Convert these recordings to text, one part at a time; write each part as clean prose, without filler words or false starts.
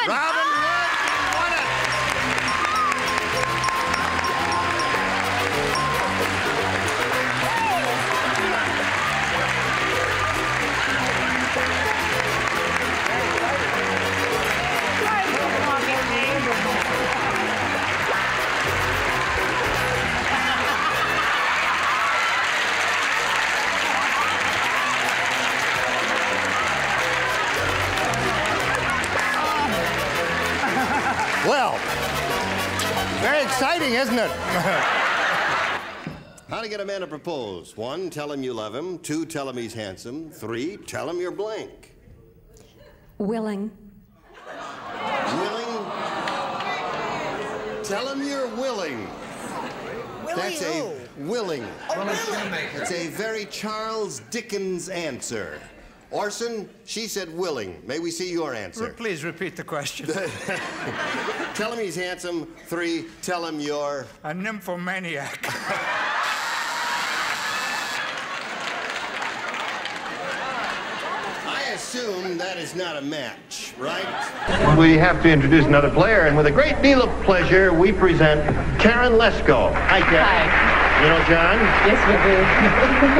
Hood! Robin Hood won it! Well, very exciting, isn't it? How to get a man to propose. 1, tell him you love him. 2, tell him he's handsome. 3, tell him you're blank. Willing. Willing? Tell him you're willing. That's a willing. It's a very Charles Dickens answer. Orson, she said willing. May we see your answer? Please repeat the question. Tell him he's handsome. 3, tell him you're... A nymphomaniac. I assume that is not a match, right? We have to introduce another player, and with a great deal of pleasure, we present Karen Lesko. Hi, Karen. Hi. You know John? Yes, we do.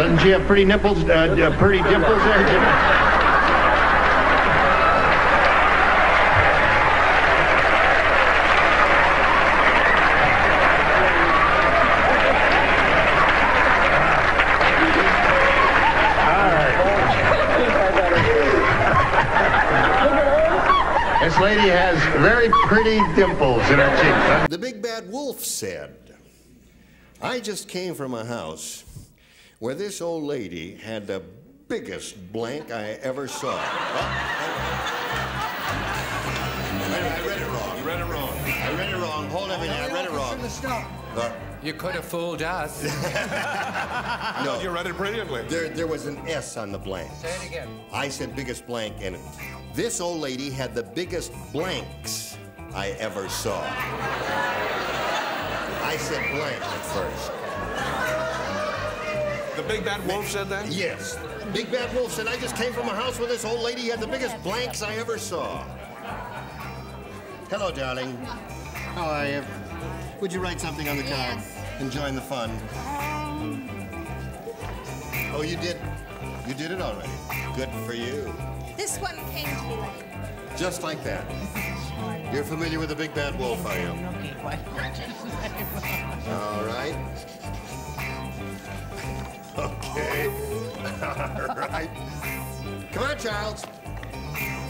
Doesn't she have pretty nipples, pretty dimples there, Jim? This lady has very pretty dimples in her cheeks. The big bad wolf said, I just came from a house where this old lady had the biggest blank I ever saw. I read it wrong. You read it wrong. I read it wrong. Hold everything. I read it wrong. You could have fooled us. No, You read it brilliantly. there was an S on the blank. Say it again. I said biggest blank, and this old lady had the biggest blanks I ever saw. I said blank at first. The big bad wolf said that? Yes. Big Bad Wolf said, I just came from a house where this old lady had the biggest blanks I ever saw. Hello, darling. How are you? Would you write something on the card? Enjoying the fun. Oh, you did? You did it already. Good for you. This one came to me late. Just like that. You're familiar with the Big Bad Wolf, are you? All right. Okay. All right. Come on, Charles.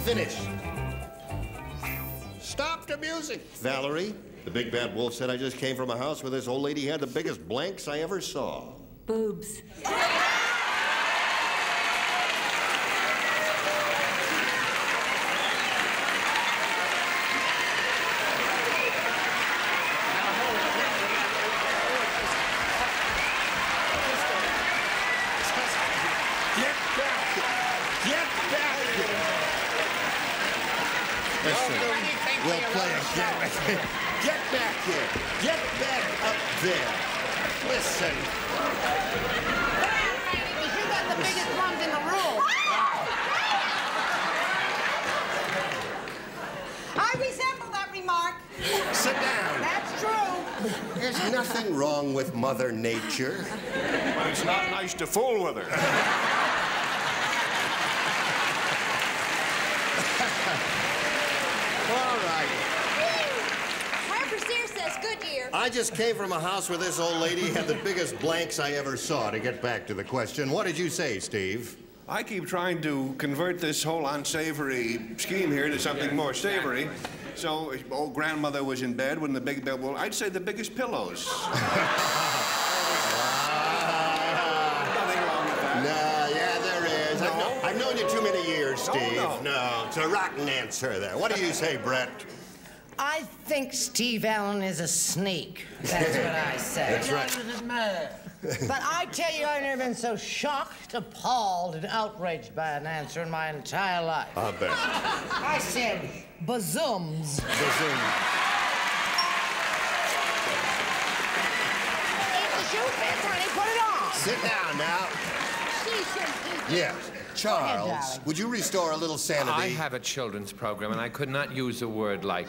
Finish. Stop the music. Valerie, the Big Bad Wolf said, I just came from a house where this old lady had the biggest blanks I ever saw. Boobs. Listen, we'll play again. Get back here. Get back up there. Listen. You got the biggest ones in the room. I resemble that remark. Sit down. That's true. There's nothing wrong with Mother Nature. But it's not nice to fool with her. All right. Harper Sears says Goodyear. I just came from a house where this old lady had the biggest blanks I ever saw. To get back to the question, what did you say, Steve? I keep trying to convert this whole unsavory scheme here to something more savory. So, old grandmother was in bed when the big bed, well, I'd say the biggest pillows. Nothing wrong with that. No, yeah, there is. No? I've known you too many years, Steve. No. It's a rotten answer there. What do you say, Brett? I think Steve Allen is a sneak. That's what I say. That's right. But I tell you, I've never been so shocked, appalled, and outraged by an answer in my entire life. I'll bet. I said, bazooms. If the shoe fits, honey, put it on. Sit down now. Yes. Charles, darling. would you restore a little sanity? I have a children's program, and I could not use a word like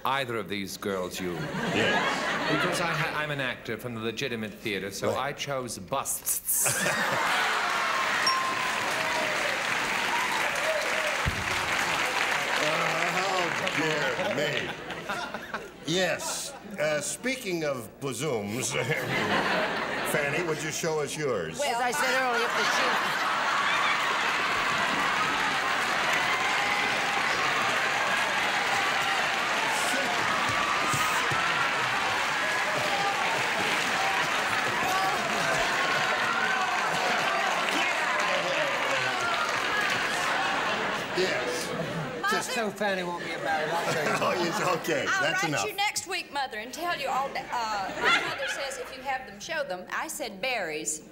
either of these girls use. Yes. Because I'm an actor from the legitimate theater, so I chose busts. Oh, dear me. Yes. Speaking of bazooms, Fanny, would you show us yours? As I said earlier, if the shoe... Yes. Just So Fanny won't be embarrassed. Oh, yes, okay. I'll That's write enough. you next week, Mother, and tell you all that. My mother says if you have them, show them. I said berries.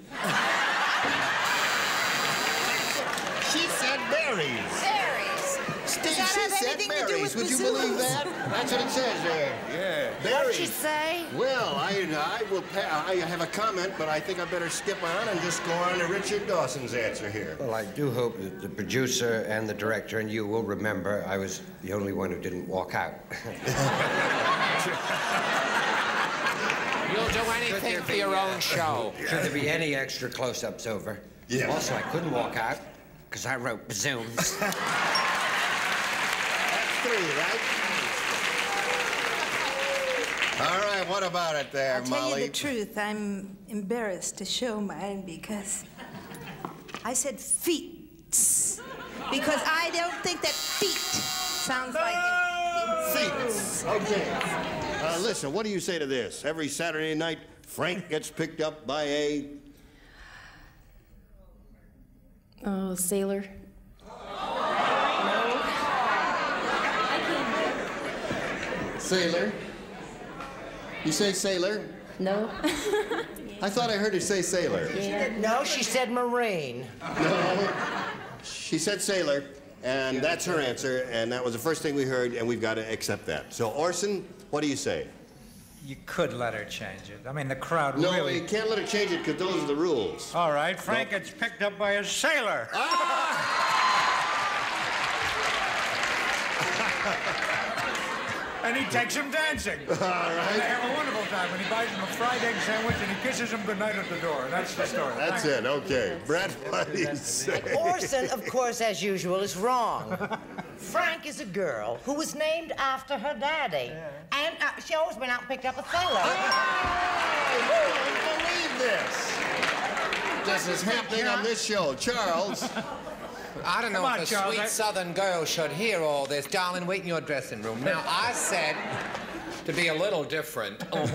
She said berries. Berries. Steve, that she have said anything to do berries. with Would you believe that? That's what it says there. Yeah. Berries. What'd she say? Well, I will. I have a comment, but I think I better skip on and just go on to Richard Dawson's answer here. Well, I do hope that the producer and the director and you will remember I was the only one who didn't walk out. You'll do anything for your own show. Should there be any extra close-ups over? Yeah. Also, I couldn't walk out because I wrote bazooms. That's three, right? All right, what about it there, I'll tell Molly? you the truth. I'm embarrassed to show mine because I said feet. Because I don't think that feet sounds like Feet. Okay. Listen, what do you say to this? Every Saturday night, Frank gets picked up by a... Oh, sailor. Sailor. You say sailor? No. I thought I heard you say sailor. No, she said Marine. No. She said sailor, and that's her answer, and that was the first thing we heard, and we've got to accept that. So, Orson, what do you say? You could let her change it. I mean, the crowd No, really... you can't let her change it because those are the rules. All right, Frank gets picked up by a sailor. And he takes him dancing. All right. And they have a wonderful time, and he buys him a fried egg sandwich, and he kisses him goodnight at the door. That's the story. That's it, okay. Brett, what do you say? Orson, of course, as usual, is wrong. Frank is a girl who was named after her daddy. And she always went out and picked up a sailor. I don't believe this. This is happening on this show. Charles. I don't know Come on, if a Charles, sweet southern girl should hear all this. Darling, wait in your dressing room. Now, I said to be a little different. Now,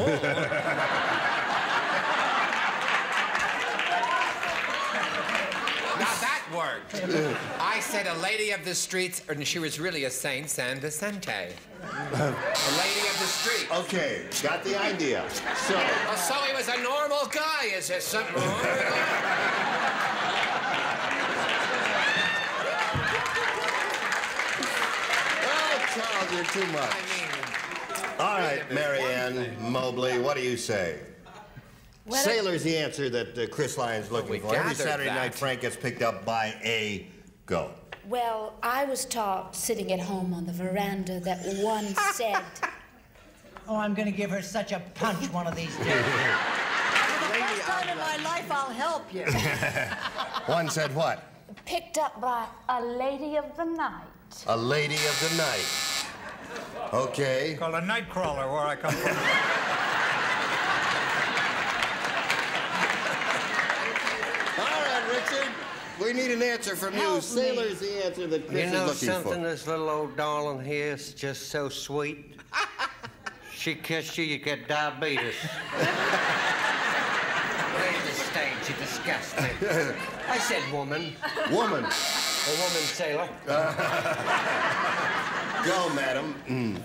that worked. I said a lady of the streets, and she was really a Saint San Vicente. A lady of the streets. Okay, got the idea. So... Oh, so he was a normal guy. Is there something wrong with him? Charles, you're too much. All right, Marianne Mobley, what do you say? Well, Sailor's the answer that Chris Lyon's looking for. Every gathered Saturday that. night, Frank gets picked up by a... Go. Well, I was taught sitting at home on the veranda that one said. Oh, I'm going to give her such a punch one of these days. first time in my life, I'll help you. One said what? Picked up by a lady of the night. A lady of the night. Okay. Called a night crawler where I come from. All right, Richard. We need an answer from you. Sailor's the answer that Chris You know is looking something, for. this little old darling here is just so sweet. She kissed you, you get diabetes. Leave the stage, you disgust me. I said woman. Woman. A woman sailor. Go, madam.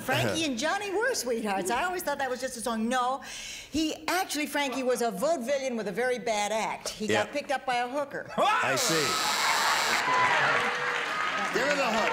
Frankie and Johnny were sweethearts. I always thought that was just a song. No, Frankie was a vaudevillian with a very bad act. He got picked up by a hooker. I see. Give her the hook.